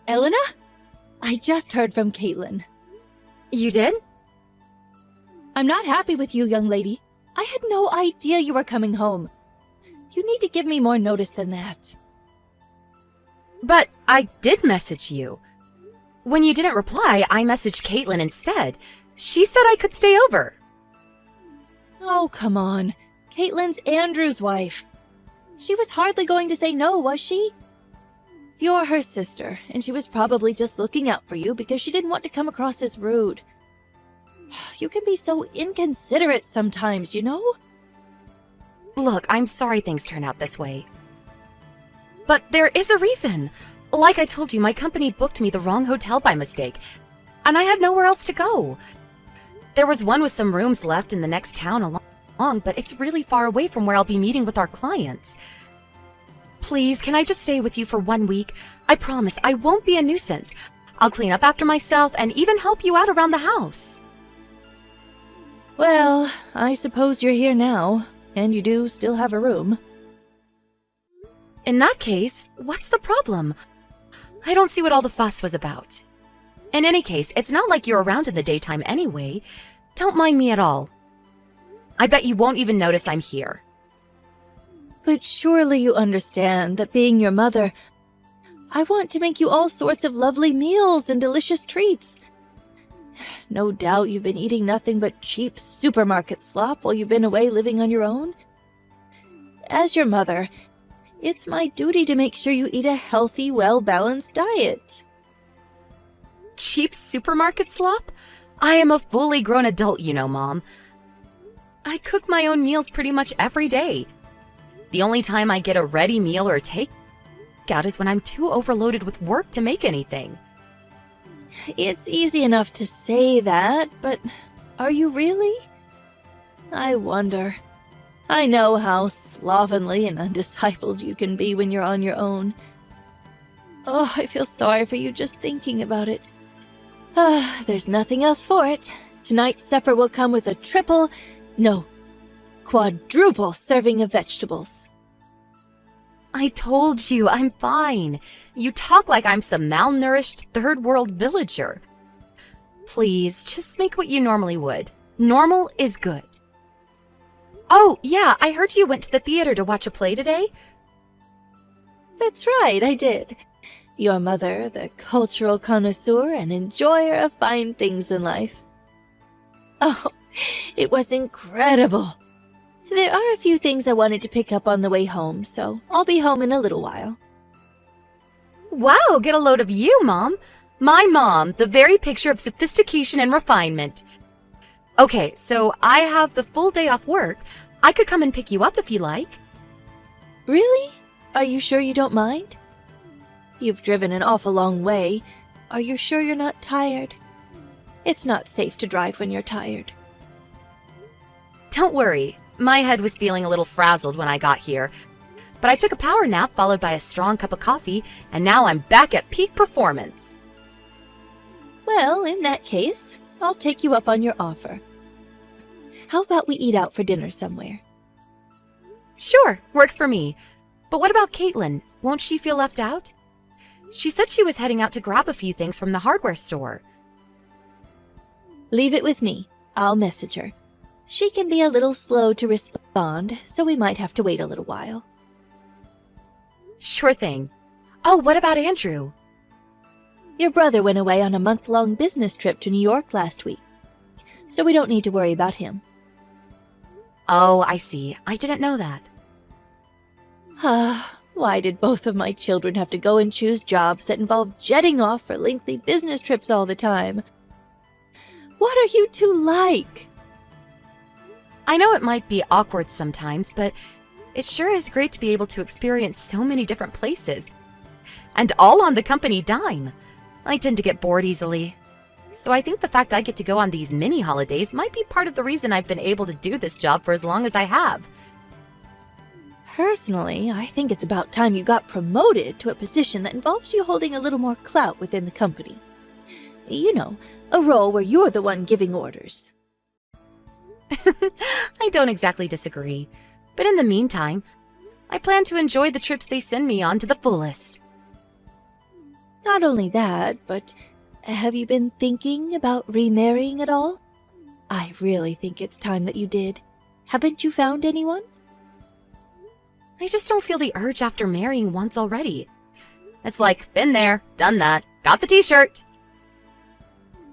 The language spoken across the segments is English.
Elena? I just heard from Caitlin. You did? I'm not happy with you, young lady. I had no idea you were coming home. You need to give me more notice than that. But I did message you. When you didn't reply, I messaged Caitlin instead. She said I could stay over. Oh, come on. Caitlin's Andrew's wife. She was hardly going to say no, was she? You're her sister, and she was probably just looking out for you because she didn't want to come across as rude. You can be so inconsiderate sometimes, you know? Look, I'm sorry things turned out this way. But there is a reason. Like I told you, my company booked me the wrong hotel by mistake, and I had nowhere else to go. There was one with some rooms left in the next town along, but it's really far away from where I'll be meeting with our clients. Please, can I just stay with you for 1 week? I promise I won't be a nuisance. I'll clean up after myself and even help you out around the house. Well, I suppose you're here now, and you do still have a room. In that case, what's the problem? I don't see what all the fuss was about. In any case, it's not like you're around in the daytime anyway. Don't mind me at all. I bet you won't even notice I'm here. But surely you understand that being your mother, I want to make you all sorts of lovely meals and delicious treats. No doubt you've been eating nothing but cheap supermarket slop while you've been away living on your own. As your mother, it's my duty to make sure you eat a healthy, well-balanced diet. Cheap supermarket slop? I am a fully grown adult, you know, Mom. I cook my own meals pretty much every day. The only time I get a ready meal or takeout is when I'm too overloaded with work to make anything. It's easy enough to say that, but are you really? I wonder. I know how slovenly and undiscipled you can be when you're on your own. Oh, I feel sorry for you just thinking about it. There's nothing else for it. Tonight's supper will come with a quadruple serving of vegetables. I told you, I'm fine. You talk like I'm some malnourished third-world villager. Please, just make what you normally would. Normal is good. Oh, yeah, I heard you went to the theater to watch a play today. That's right, I did. Your mother, the cultural connoisseur and enjoyer of fine things in life. Oh, it was incredible. There are a few things I wanted to pick up on the way home, so I'll be home in a little while. Wow, get a load of you, Mom. My mom, the very picture of sophistication and refinement. Okay, so I have the full day off work. I could come and pick you up if you like. Really? Are you sure you don't mind? You've driven an awful long way. Are you sure you're not tired? It's not safe to drive when you're tired. Don't worry. My head was feeling a little frazzled when I got here, but I took a power nap followed by a strong cup of coffee, and now I'm back at peak performance. Well, in that case, I'll take you up on your offer. How about we eat out for dinner somewhere? Sure, works for me. But what about Caitlin? Won't she feel left out? She said she was heading out to grab a few things from the hardware store. Leave it with me. I'll message her. She can be a little slow to respond, so we might have to wait a little while. Sure thing. Oh, what about Andrew? Your brother went away on a month-long business trip to New York last week, so we don't need to worry about him. Oh, I see. I didn't know that. Why did both of my children have to go and choose jobs that involve jetting off for lengthy business trips all the time? What are you two like? I know it might be awkward sometimes, but it sure is great to be able to experience so many different places. And all on the company dime. I tend to get bored easily. So I think the fact I get to go on these mini holidays might be part of the reason I've been able to do this job for as long as I have. Personally, I think it's about time you got promoted to a position that involves you holding a little more clout within the company. You know, a role where you're the one giving orders. I don't exactly disagree, but in the meantime, I plan to enjoy the trips they send me on to the fullest. Not only that, but have you been thinking about remarrying at all? I really think it's time that you did. Haven't you found anyone? I just don't feel the urge after marrying once already. It's like, been there, done that, got the t-shirt.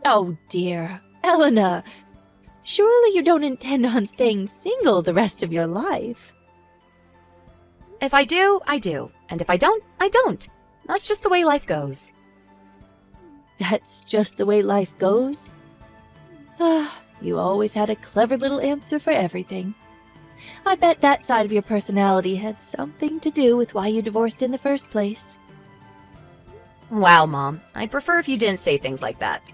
Oh dear, Elena. Surely you don't intend on staying single the rest of your life. If I do, I do. And if I don't, I don't. That's just the way life goes. That's just the way life goes? Ah, you always had a clever little answer for everything. I bet that side of your personality had something to do with why you divorced in the first place. Wow, Mom. I'd prefer if you didn't say things like that.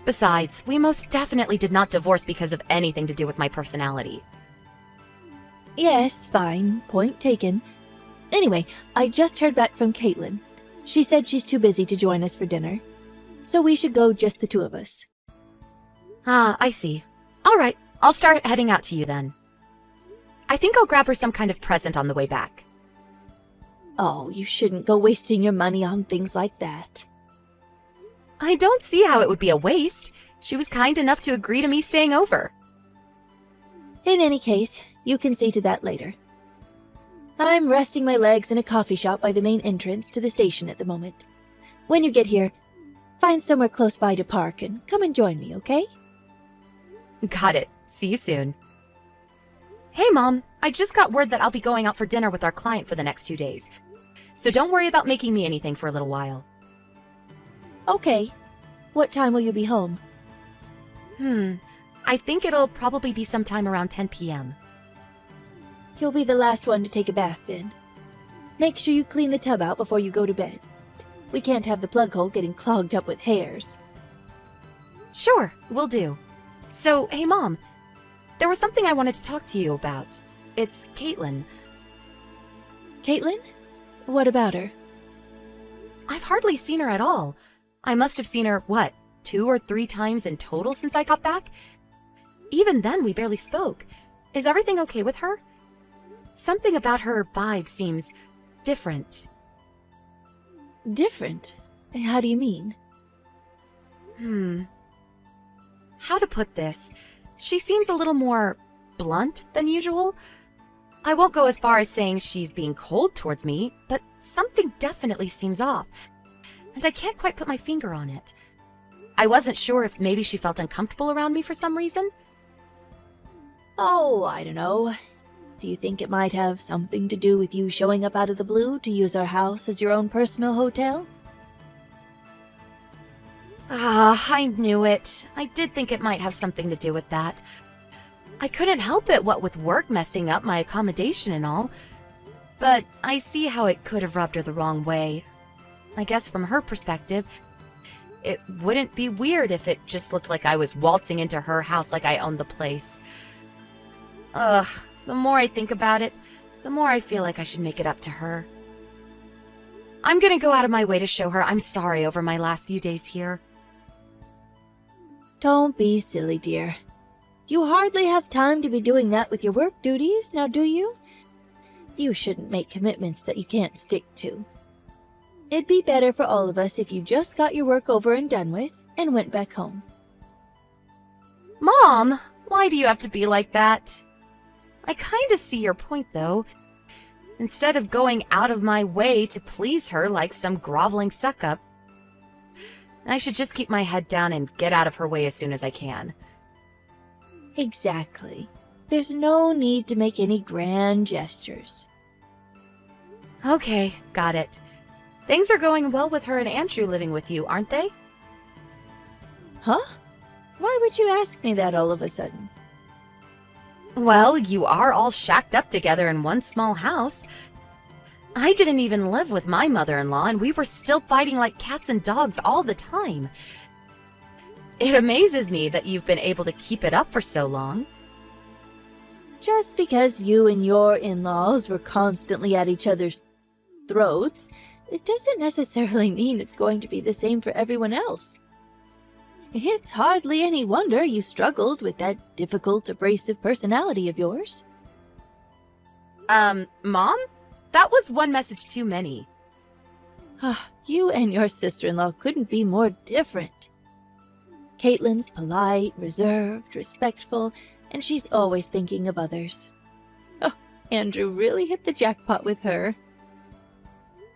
Besides, we most definitely did not divorce because of anything to do with my personality. Yes, fine. Point taken. Anyway, I just heard back from Caitlin. She said she's too busy to join us for dinner. So we should go just the two of us. Ah, I see. All right, I'll start heading out to you then. I think I'll grab her some kind of present on the way back. Oh, you shouldn't go wasting your money on things like that. I don't see how it would be a waste. She was kind enough to agree to me staying over. In any case, you can see to that later. I'm resting my legs in a coffee shop by the main entrance to the station at the moment. When you get here, find somewhere close by to park and come and join me, okay? Got it. See you soon. Hey, Mom. I just got word that I'll be going out for dinner with our client for the next 2 days. So don't worry about making me anything for a little while. Okay. What time will you be home? I think it'll probably be sometime around 10 p.m. You'll be the last one to take a bath then. Make sure you clean the tub out before you go to bed. We can't have the plug hole getting clogged up with hairs. Sure, will do. So, hey, Mom. There was something I wanted to talk to you about. It's Caitlin. Caitlin? What about her? I've hardly seen her at all. I must have seen her, 2 or 3 times in total since I got back? Even then, we barely spoke. Is everything okay with her? Something about her vibe seems different. Different? How do you mean? How to put this? She seems a little more blunt than usual. I won't go as far as saying she's being cold towards me, but something definitely seems off. And I can't quite put my finger on it. I wasn't sure if maybe she felt uncomfortable around me for some reason. Oh, I don't know. Do you think it might have something to do with you showing up out of the blue to use our house as your own personal hotel? I knew it. I did think it might have something to do with that. I couldn't help it, what with work messing up my accommodation and all. But I see how it could have rubbed her the wrong way. I guess from her perspective, it wouldn't be weird if it just looked like I was waltzing into her house like I owned the place. Ugh, the more I think about it, the more I feel like I should make it up to her. I'm gonna go out of my way to show her I'm sorry over my last few days here. Don't be silly, dear. You hardly have time to be doing that with your work duties, now do you? You shouldn't make commitments that you can't stick to. It'd be better for all of us if you just got your work over and done with and went back home. Mom, why do you have to be like that? I kinda see your point, though. Instead of going out of my way to please her like some groveling suck-up, I should just keep my head down and get out of her way as soon as I can. Exactly. There's no need to make any grand gestures. Okay, got it. Things are going well with her and Andrew living with you, aren't they? Huh? Why would you ask me that all of a sudden? Well, you are all shacked up together in one small house. I didn't even live with my mother-in-law, and we were still fighting like cats and dogs all the time. It amazes me that you've been able to keep it up for so long. Just because you and your in-laws were constantly at each other's throats, it doesn't necessarily mean it's going to be the same for everyone else. It's hardly any wonder you struggled with that difficult, abrasive personality of yours. Mom? That was one message too many. You and your sister-in-law couldn't be more different. Caitlin's polite, reserved, respectful, and she's always thinking of others. Oh, Andrew really hit the jackpot with her.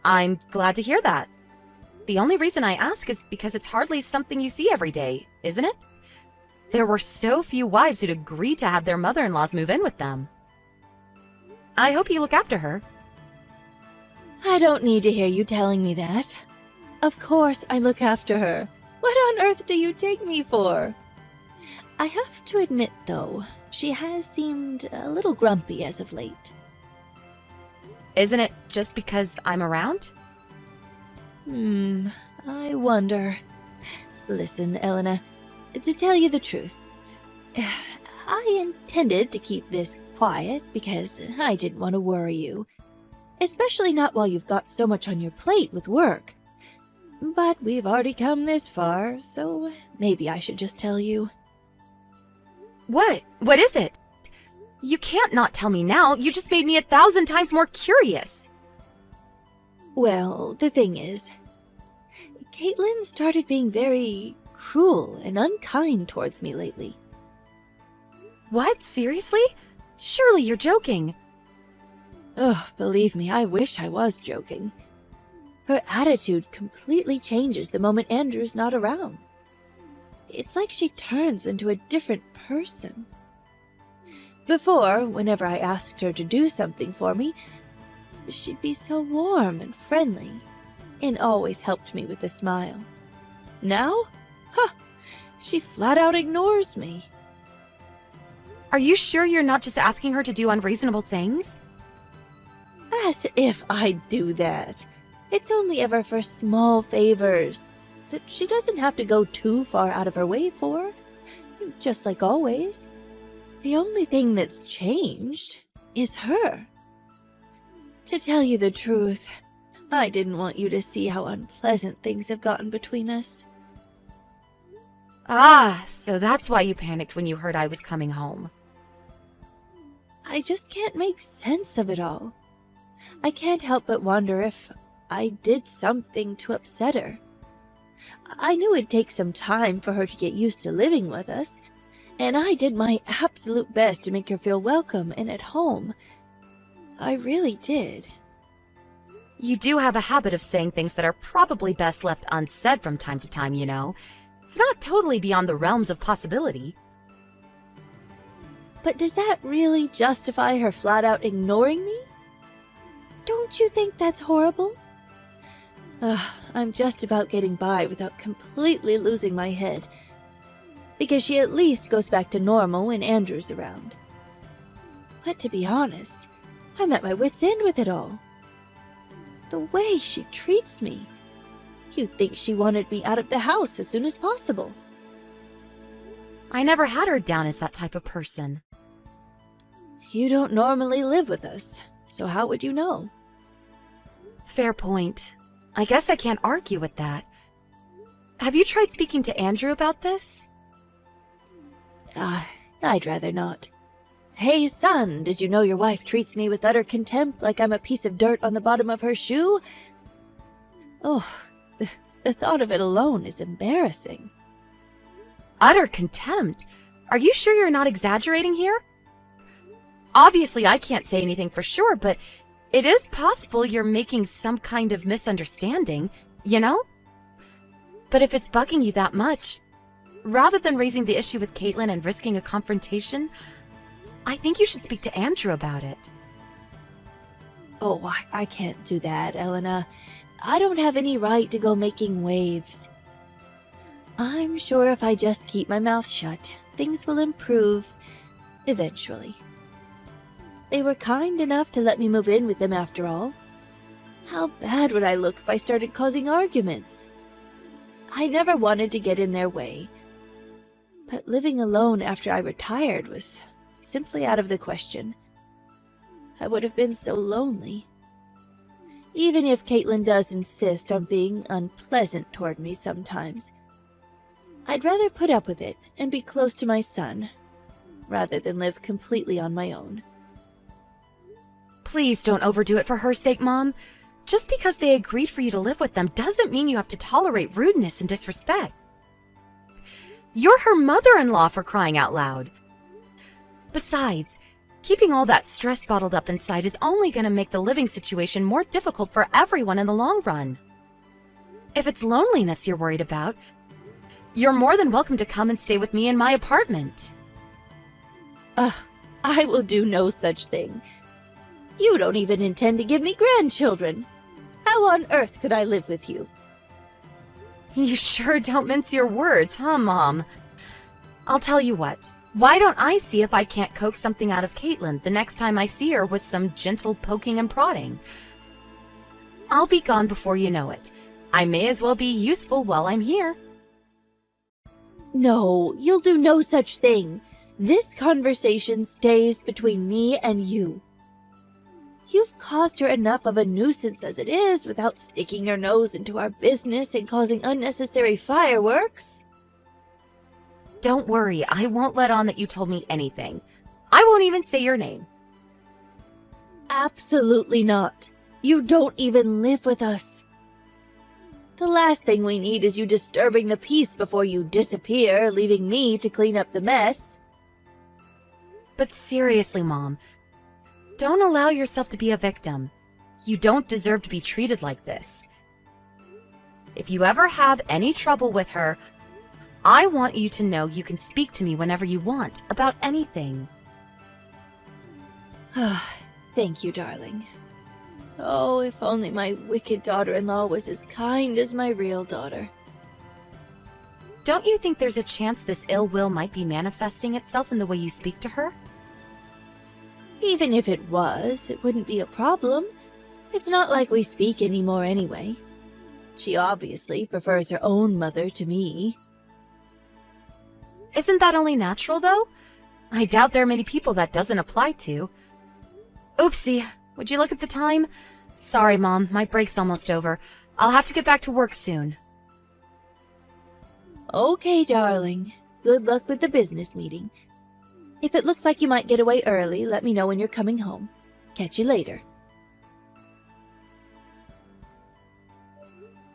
I'm glad to hear that. The only reason I ask is because it's hardly something you see every day, isn't it? There were so few wives who'd agree to have their mother-in-laws move in with them. I hope you look after her. I don't need to hear you telling me that. Of course I look after her. What on earth do you take me for? I have to admit, though, she has seemed a little grumpy as of late. Isn't it just because I'm around? I wonder. Listen, Elena, to tell you the truth, I intended to keep this quiet because I didn't want to worry you. Especially not while you've got so much on your plate with work. But we've already come this far, so maybe I should just tell you. What? What is it? You can't not tell me now. You just made me 1,000 times more curious. Well, the thing is, Caitlin started being very cruel and unkind towards me lately. What? Seriously? Surely you're joking. Oh, believe me, I wish I was joking. Her attitude completely changes the moment Andrew's not around. It's like she turns into a different person. Before, whenever I asked her to do something for me, she'd be so warm and friendly, and always helped me with a smile. Now? She flat out ignores me. Are you sure you're not just asking her to do unreasonable things? As if I'd do that. It's only ever for small favors that she doesn't have to go too far out of her way for. Just like always. The only thing that's changed is her. To tell you the truth, I didn't want you to see how unpleasant things have gotten between us. Ah, so that's why you panicked when you heard I was coming home. I just can't make sense of it all. I can't help but wonder if I did something to upset her. I knew it'd take some time for her to get used to living with us, and I did my absolute best to make her feel welcome and at home. I really did. You do have a habit of saying things that are probably best left unsaid from time to time, you know. It's not totally beyond the realms of possibility. But does that really justify her flat out ignoring me? Don't you think that's horrible? I'm just about getting by without completely losing my head. Because she at least goes back to normal when Andrew's around. But to be honest, I'm at my wit's end with it all. The way she treats me. You'd think she wanted me out of the house as soon as possible. I never had her down as that type of person. You don't normally live with us, so how would you know? Fair point. I guess I can't argue with that. Have you tried speaking to Andrew about this? I'd rather not. Hey, son, did you know your wife treats me with utter contempt like I'm a piece of dirt on the bottom of her shoe? Oh, the thought of it alone is embarrassing. Utter contempt? Are you sure you're not exaggerating here? Obviously, I can't say anything for sure, but it is possible you're making some kind of misunderstanding, you know? But if it's bugging you that much, rather than raising the issue with Caitlin and risking a confrontation, I think you should speak to Andrew about it. Oh, I can't do that, Elena. I don't have any right to go making waves. I'm sure if I just keep my mouth shut, things will improve eventually. They were kind enough to let me move in with them after all. How bad would I look if I started causing arguments? I never wanted to get in their way. But living alone after I retired was simply out of the question. I would have been so lonely. Even if Caitlin does insist on being unpleasant toward me sometimes, I'd rather put up with it and be close to my son, rather than live completely on my own. Please don't overdo it for her sake, Mom. Just because they agreed for you to live with them doesn't mean you have to tolerate rudeness and disrespect. You're her mother-in-law, for crying out loud. Besides, keeping all that stress bottled up inside is only going to make the living situation more difficult for everyone in the long run. If it's loneliness you're worried about, you're more than welcome to come and stay with me in my apartment. I will do no such thing. You don't even intend to give me grandchildren. How on earth could I live with you? You sure don't mince your words, huh, Mom? I'll tell you what. Why don't I see if I can't coax something out of Caitlin the next time I see her with some gentle poking and prodding? I'll be gone before you know it. I may as well be useful while I'm here. No, you'll do no such thing. This conversation stays between me and you. You've caused her enough of a nuisance as it is without sticking your nose into our business and causing unnecessary fireworks. Don't worry, I won't let on that you told me anything. I won't even say your name. Absolutely not. You don't even live with us. The last thing we need is you disturbing the peace before you disappear, leaving me to clean up the mess. But seriously, Mom, don't allow yourself to be a victim. You don't deserve to be treated like this. If you ever have any trouble with her, I want you to know you can speak to me whenever you want about anything. Thank you, darling. Oh, if only my wicked daughter-in-law was as kind as my real daughter. Don't you think there's a chance this ill will might be manifesting itself in the way you speak to her? Even if it was, it wouldn't be a problem. It's not like we speak anymore anyway. She obviously prefers her own mother to me. Isn't that only natural, though? I doubt there are many people that doesn't apply to. Oopsie, would you look at the time? Sorry, Mom, my break's almost over. I'll have to get back to work soon. Okay, darling. Good luck with the business meeting. If it looks like you might get away early, let me know when you're coming home. Catch you later.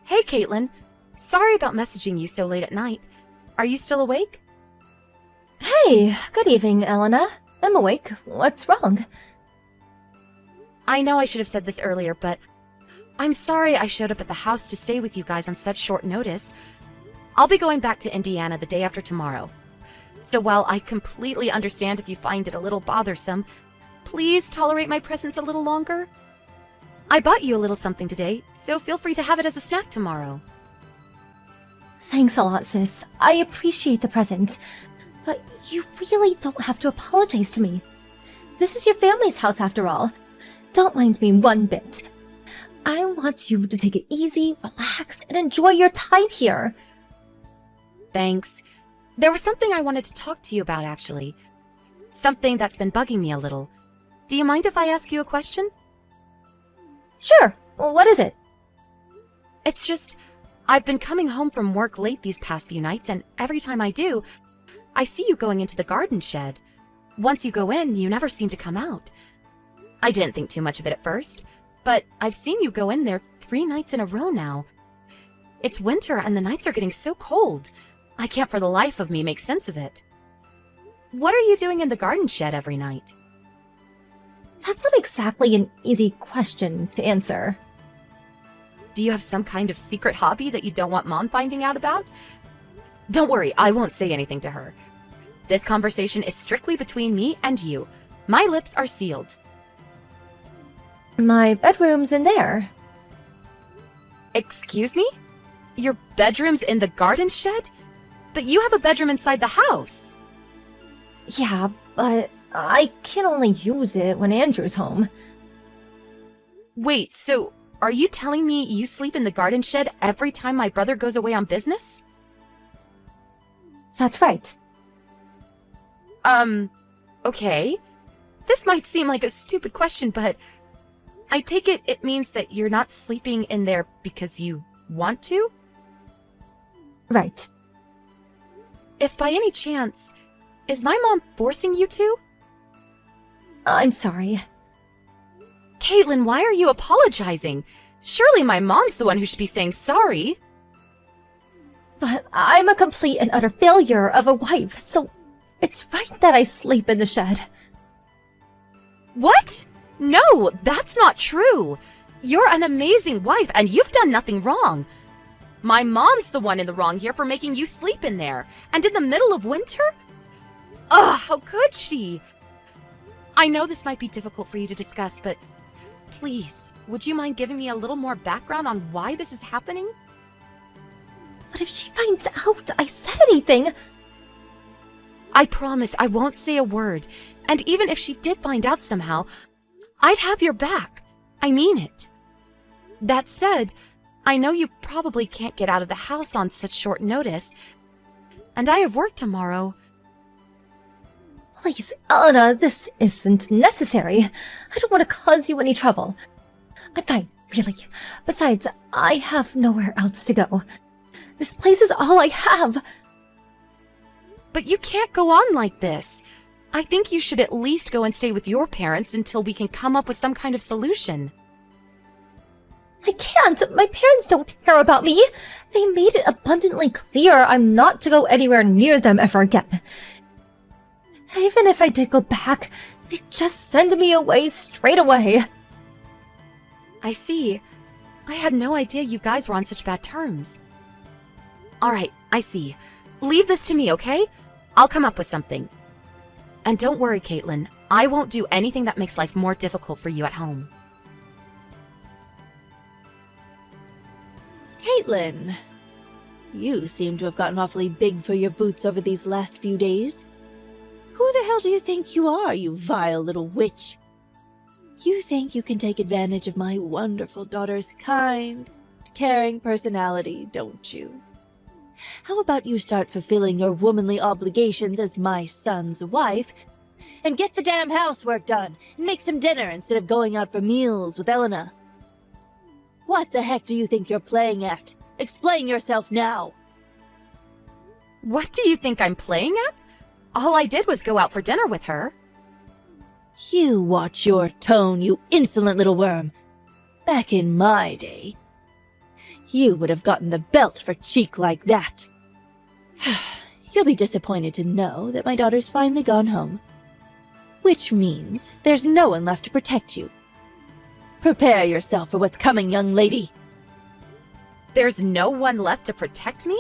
Hey, Caitlin. Sorry about messaging you so late at night. Are you still awake? Hey, good evening, Elena. I'm awake. What's wrong? I know I should have said this earlier, but I'm sorry I showed up at the house to stay with you guys on such short notice. I'll be going back to Indiana the day after tomorrow. So while I completely understand if you find it a little bothersome, please tolerate my presence a little longer. I bought you a little something today, so feel free to have it as a snack tomorrow. Thanks a lot, sis. I appreciate the present. But you really don't have to apologize to me. This is your family's house after all. Don't mind me one bit. I want you to take it easy, relax, and enjoy your time here. Thanks. There was something I wanted to talk to you about, actually. Something that's been bugging me a little. Do you mind if I ask you a question? Sure. What is it? It's just, I've been coming home from work late these past few nights, and every time I do, I see you going into the garden shed. Once you go in, you never seem to come out. I didn't think too much of it at first, but I've seen you go in there 3 nights in a row now. It's winter and the nights are getting so cold. I can't for the life of me make sense of it. What are you doing in the garden shed every night? That's not exactly an easy question to answer. Do you have some kind of secret hobby that you don't want Mom finding out about? Don't worry, I won't say anything to her. This conversation is strictly between me and you. My lips are sealed. My bedroom's in there. Excuse me? Your bedroom's in the garden shed? But you have a bedroom inside the house. Yeah, but I can only use it when Andrew's home. Wait, so are you telling me you sleep in the garden shed every time my brother goes away on business? That's right. Okay. This might seem like a stupid question, but I take it means that you're not sleeping in there because you want to? Right. If by any chance, is my mom forcing you to? I'm sorry. Caitlin, why are you apologizing? Surely my mom's the one who should be saying sorry. But I'm a complete and utter failure of a wife, so it's right that I sleep in the shed. What? No, that's not true. You're an amazing wife and you've done nothing wrong. My mom's the one in the wrong here for making you sleep in there. And in the middle of winter? Ugh, how could she? I know this might be difficult for you to discuss, but please, would you mind giving me a little more background on why this is happening? But if she finds out I said anything... I promise I won't say a word. And even if she did find out somehow, I'd have your back. I mean it. That said, I know you probably can't get out of the house on such short notice. And I have work tomorrow. Please, Elena, this isn't necessary. I don't want to cause you any trouble. I'm fine, really. Besides, I have nowhere else to go. This place is all I have. But you can't go on like this. I think you should at least go and stay with your parents until we can come up with some kind of solution. I can't. My parents don't care about me. They made it abundantly clear I'm not to go anywhere near them ever again. Even if I did go back, they'd just send me away straight away. I see. I had no idea you guys were on such bad terms. Alright, I see. Leave this to me, okay? I'll come up with something. And don't worry, Caitlin. I won't do anything that makes life more difficult for you at home. Caitlin, you seem to have gotten awfully big for your boots over these last few days. Who the hell do you think you are, you vile little witch? You think you can take advantage of my wonderful daughter's kind, caring personality, don't you? How about you start fulfilling your womanly obligations as my son's wife, and get the damn housework done, and make some dinner instead of going out for meals with Elena? What the heck do you think you're playing at? Explain yourself now! What do you think I'm playing at? All I did was go out for dinner with her. You watch your tone, you insolent little worm. Back in my day, you would have gotten the belt for cheek like that. You'll be disappointed to know that my daughter's finally gone home. Which means there's no one left to protect you. Prepare yourself for what's coming, young lady. There's no one left to protect me?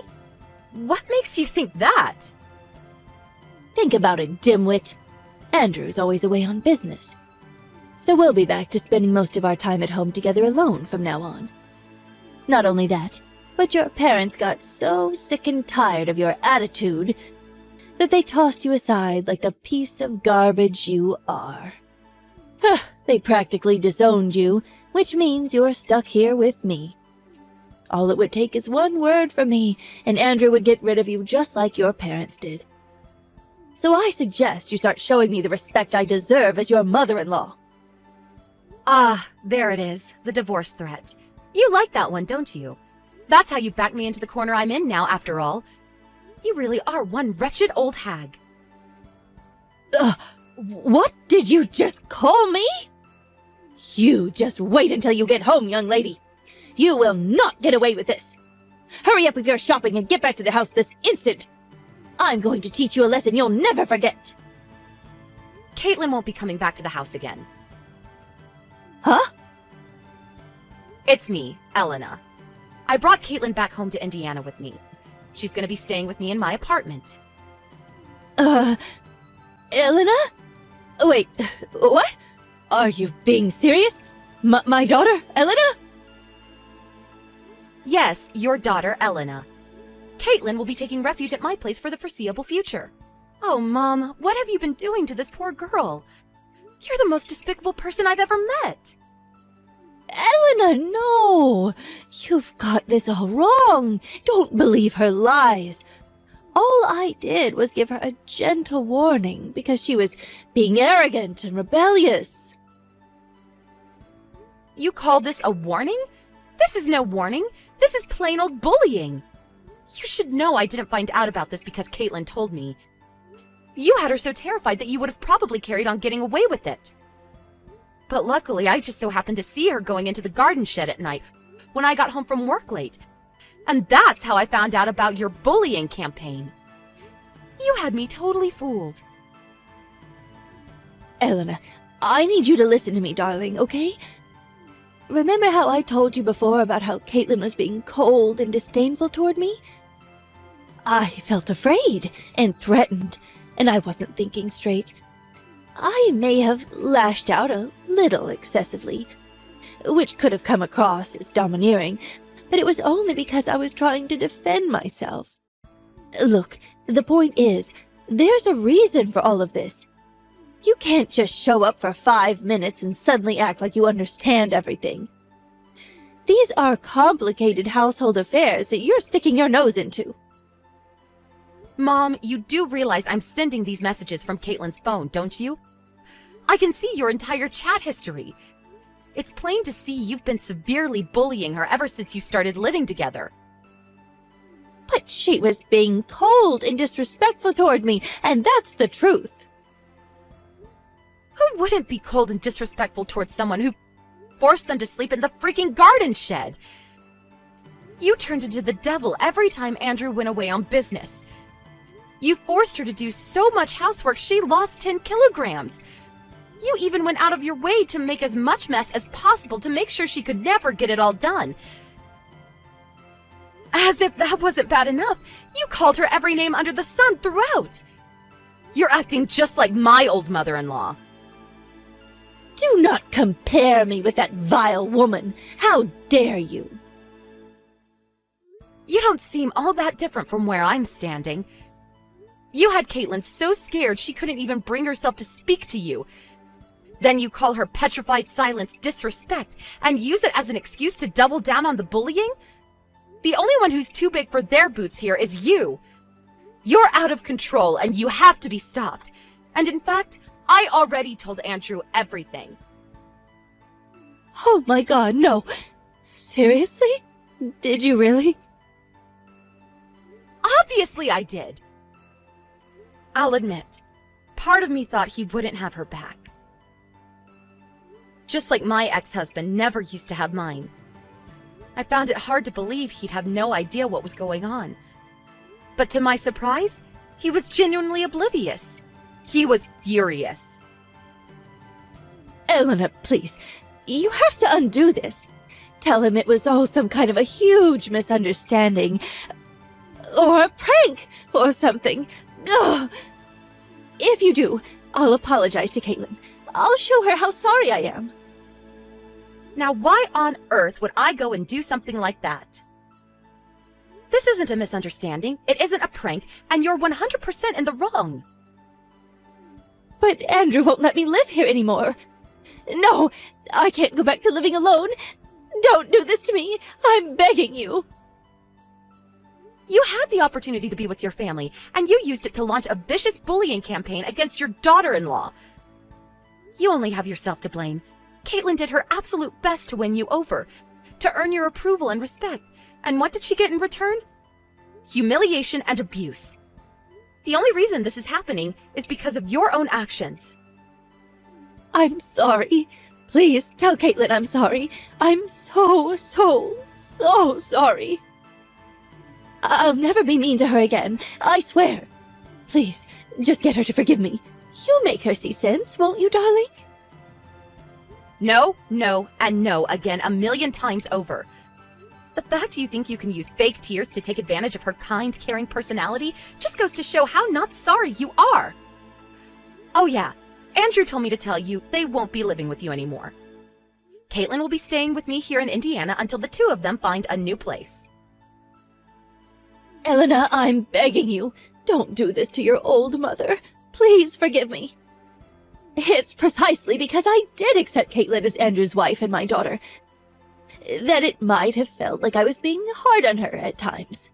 What makes you think that? Think about it, dimwit. Andrew's always away on business. So we'll be back to spending most of our time at home together alone from now on. Not only that, but your parents got so sick and tired of your attitude that they tossed you aside like the piece of garbage you are. They practically disowned you, which means you're stuck here with me. All it would take is one word from me, and Andrew would get rid of you just like your parents did. So I suggest you start showing me the respect I deserve as your mother-in-law. Ah, there it is, the divorce threat. You like that one, don't you? That's how you backed me into the corner I'm in now, after all. You really are one wretched old hag. What did you just call me? You just wait until you get home, young lady. You will not get away with this. Hurry up with your shopping and get back to the house this instant. I'm going to teach you a lesson you'll never forget. Caitlin won't be coming back to the house again. Huh? It's me, Elena. I brought Caitlin back home to Indiana with me. She's gonna be staying with me in my apartment. Elena? Wait, what? Are you being serious? My daughter, Elena? Yes, your daughter, Elena. Caitlin will be taking refuge at my place for the foreseeable future. Oh, Mom, what have you been doing to this poor girl? You're the most despicable person I've ever met. Elena, no! You've got this all wrong. Don't believe her lies. All I did was give her a gentle warning because she was being arrogant and rebellious. You call this a warning? This is no warning. This is plain old bullying. You should know I didn't find out about this because Caitlin told me. You had her so terrified that you would have probably carried on getting away with it. But luckily, I just so happened to see her going into the garden shed at night when I got home from work late. And that's how I found out about your bullying campaign. You had me totally fooled. Elena, I need you to listen to me, darling, okay? Remember how I told you before about how Caitlin was being cold and disdainful toward me? I felt afraid and threatened, and I wasn't thinking straight. I may have lashed out a little excessively, which could have come across as domineering, but it was only because I was trying to defend myself. Look, the point is, there's a reason for all of this. You can't just show up for 5 minutes and suddenly act like you understand everything. These are complicated household affairs that you're sticking your nose into. Mom, you do realize I'm sending these messages from Caitlin's phone, don't you? I can see your entire chat history. It's plain to see you've been severely bullying her ever since you started living together. But she was being cold and disrespectful toward me, and that's the truth. Who wouldn't be cold and disrespectful towards someone who forced them to sleep in the freaking garden shed? You turned into the devil every time Andrew went away on business. You forced her to do so much housework she lost 10 kilograms. You even went out of your way to make as much mess as possible to make sure she could never get it all done. As if that wasn't bad enough, you called her every name under the sun throughout. You're acting just like my old mother-in-law. Do not compare me with that vile woman. How dare you? You don't seem all that different from where I'm standing. You had Caitlin so scared she couldn't even bring herself to speak to you. Then you call her petrified silence disrespect and use it as an excuse to double down on the bullying? The only one who's too big for their boots here is you. You're out of control and you have to be stopped. And in fact, I already told Andrew everything. Oh my god, no. Seriously? Did you really? Obviously I did. I'll admit, part of me thought he wouldn't have her back. Just like my ex-husband never used to have mine. I found it hard to believe he'd have no idea what was going on. But to my surprise, he was genuinely oblivious. He was furious. Elena, please. You have to undo this. Tell him it was all some kind of a huge misunderstanding. Or a prank, or something. Ugh. If you do, I'll apologize to Caitlin. I'll show her how sorry I am. Now why on earth would I go and do something like that? This isn't a misunderstanding, it isn't a prank, and you're 100% in the wrong. But Andrew won't let me live here anymore. No, I can't go back to living alone. Don't do this to me. I'm begging you. You had the opportunity to be with your family, and you used it to launch a vicious bullying campaign against your daughter-in-law. You only have yourself to blame. Caitlin did her absolute best to win you over, to earn your approval and respect. And what did she get in return? Humiliation and abuse. The only reason this is happening is because of your own actions. I'm sorry. Please tell Caitlin I'm sorry. I'm so sorry. I'll never be mean to her again. I swear. Please, just get her to forgive me. You'll make her see sense, won't you, darling? No, no, and no again 1,000,000 times over. The fact you think you can use fake tears to take advantage of her kind, caring personality just goes to show how not sorry you are. Oh yeah, Andrew told me to tell you they won't be living with you anymore. Caitlin will be staying with me here in Indiana until the two of them find a new place. Elena, I'm begging you. Don't do this to your old mother. Please forgive me. It's precisely because I did accept Caitlin as Andrew's wife and my daughter that it might have felt like I was being hard on her at times.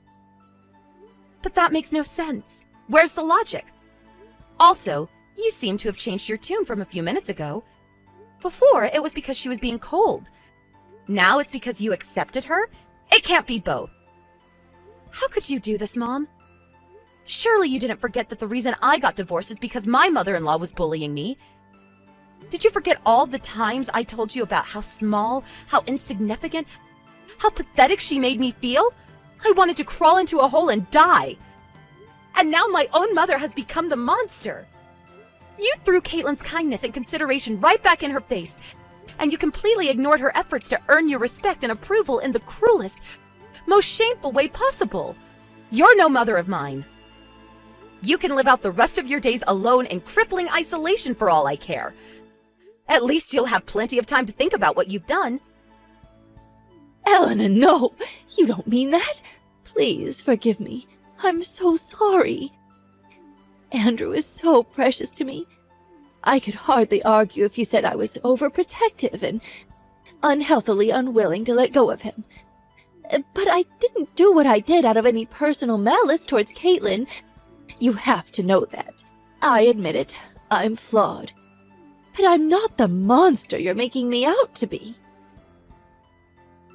But that makes no sense. Where's the logic? Also, you seem to have changed your tune from a few minutes ago. Before, it was because she was being cold. Now it's because you accepted her? It can't be both. How could you do this, Mom? Surely you didn't forget that the reason I got divorced is because my mother-in-law was bullying me. Did you forget all the times I told you about how small, how insignificant, how pathetic she made me feel? I wanted to crawl into a hole and die. And now my own mother has become the monster. You threw Caitlin's kindness and consideration right back in her face, and you completely ignored her efforts to earn your respect and approval in the cruelest, most shameful way possible. You're no mother of mine. You can live out the rest of your days alone in crippling isolation for all I care. At least you'll have plenty of time to think about what you've done. Elena, no! You don't mean that! Please forgive me. I'm so sorry. Andrew is so precious to me. I could hardly argue if you said I was overprotective and unhealthily unwilling to let go of him. But I didn't do what I did out of any personal malice towards Caitlin. You have to know that. I admit it. I'm flawed. But I'm not the monster you're making me out to be.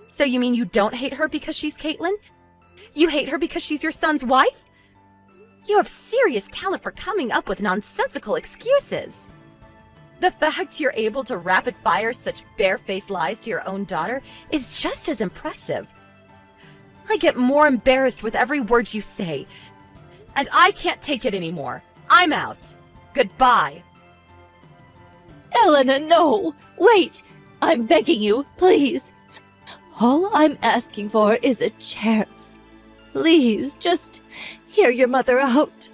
So you mean you don't hate her because she's Caitlin? You hate her because she's your son's wife? You have serious talent for coming up with nonsensical excuses. The fact you're able to rapid-fire such barefaced lies to your own daughter is just as impressive. I get more embarrassed with every word you say, and I can't take it anymore. I'm out. Goodbye. Elena, no! Wait! I'm begging you, please. All I'm asking for is a chance. Please, just hear your mother out.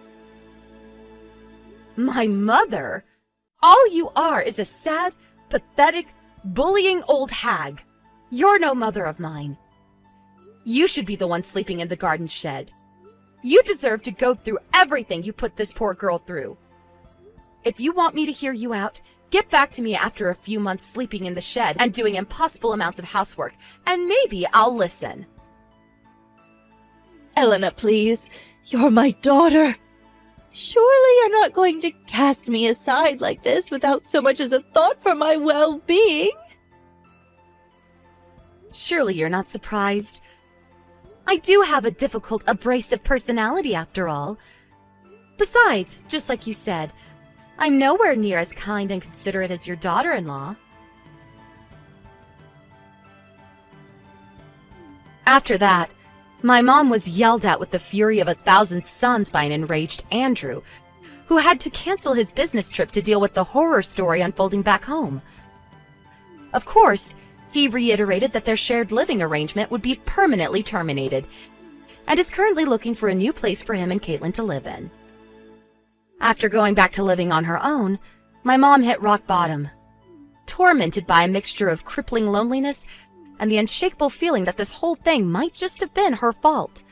My mother? All you are is a sad, pathetic, bullying old hag. You're no mother of mine. You should be the one sleeping in the garden shed. You deserve to go through everything you put this poor girl through. If you want me to hear you out, get back to me after a few months sleeping in the shed and doing impossible amounts of housework, and maybe I'll listen. Elena, please. You're my daughter. Surely you're not going to cast me aside like this without so much as a thought for my well-being? Surely you're not surprised. I do have a difficult, abrasive personality after all. Besides, just like you said, I'm nowhere near as kind and considerate as your daughter-in-law. After that, my mom was yelled at with the fury of 1,000 suns by an enraged Andrew, who had to cancel his business trip to deal with the horror story unfolding back home. Of course, he reiterated that their shared living arrangement would be permanently terminated, and is currently looking for a new place for him and Caitlin to live in. After going back to living on her own, my mom hit rock bottom, tormented by a mixture of crippling loneliness and the unshakable feeling that this whole thing might just have been her fault.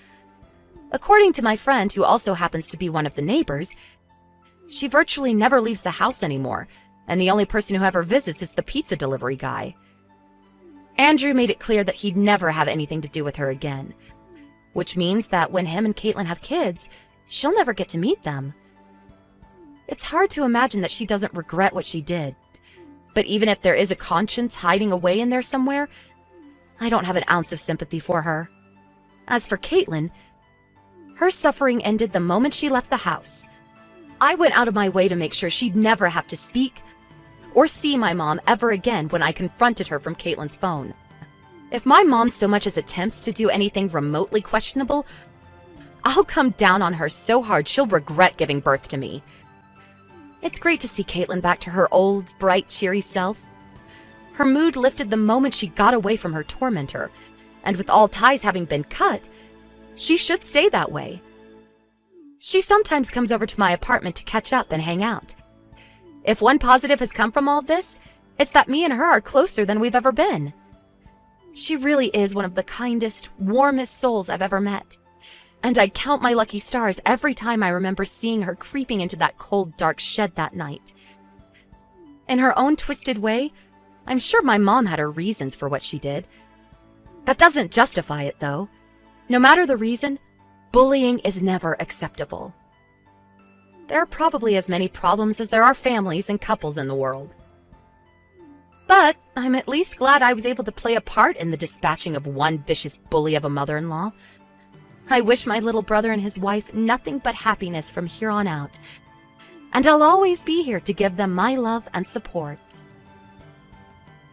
According to my friend, who also happens to be one of the neighbors, she virtually never leaves the house anymore, and the only person who ever visits is the pizza delivery guy. Andrew made it clear that he'd never have anything to do with her again, which means that when him and Caitlin have kids, she'll never get to meet them. It's hard to imagine that she doesn't regret what she did, but even if there is a conscience hiding away in there somewhere, I don't have an ounce of sympathy for her. As for Caitlin, her suffering ended the moment she left the house. I went out of my way to make sure she'd never have to speak or see my mom ever again when I confronted her from Caitlin's phone. If my mom so much as attempts to do anything remotely questionable, I'll come down on her so hard she'll regret giving birth to me. It's great to see Caitlin back to her old, bright, cheery self. Her mood lifted the moment she got away from her tormentor, and with all ties having been cut, she should stay that way. She sometimes comes over to my apartment to catch up and hang out. If one positive has come from all this, it's that me and her are closer than we've ever been. She really is one of the kindest, warmest souls I've ever met. And I count my lucky stars every time I remember seeing her creeping into that cold, dark shed that night. In her own twisted way, I'm sure my mom had her reasons for what she did. That doesn't justify it, though. No matter the reason, bullying is never acceptable. There are probably as many problems as there are families and couples in the world. But I'm at least glad I was able to play a part in the dispatching of one vicious bully of a mother-in-law. I wish my little brother and his wife nothing but happiness from here on out. and I'll always be here to give them my love and support.